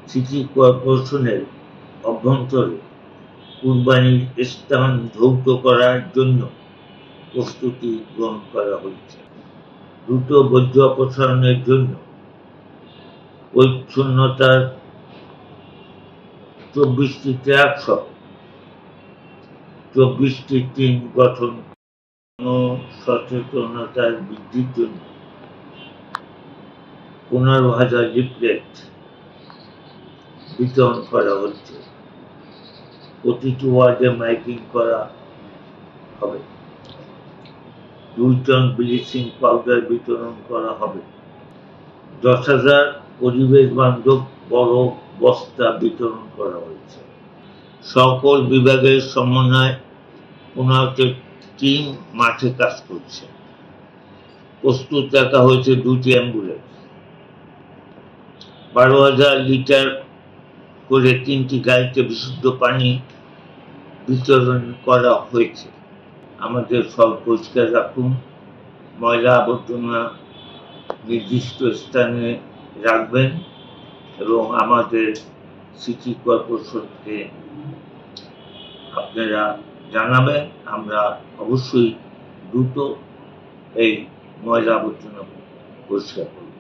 City কর্পোরেশনের অভ্যন্তরে কুরবানির স্থান ধৌত করার জন্য প্রস্তুতি গ্রহণ করা হয়েছে। দ্রুত বর্জ্য অপসারণের জন্য পরিচ্ছন্নতার 24টি ট্রাক সহ 24টি টিম গঠন, সচেতনতার বৃদ্ধির জন্য 15,000 লিফলেট বিতরণ করা হচ্ছে। প্রতিটি ওয়ার্ডে মাইকিং করা হবে। 2 টন ব্লিচিং পাউডার বিতরণ করা হবে। 10,000 পরিবেশ বান্ধব বড় বস্তা বিতরণ করা হয়েছে। সকল বিভাগের সমন্বয়ে 15টি টিম মাঠে কাজ করছে। প্রস্তুত রাখা হয়েছে 2টি অ্যাম্বুলেন্স। 12,000 লিটার করে 3টি গাড়িতে বিশুদ্ধ পানি বিতরণ করা হয়েছে। আমাদের সব পরিষ্কার রাখুন, ময়লা আবর্জনা নির্দিষ্ট স্থানে রাখবেন এবং আমাদের সিটি কর্পোরেশনকে আপনারা জানাবেন। আমরা অবশ্যই দ্রুত এই ময়লা আবর্জনা পরিষ্কার করব।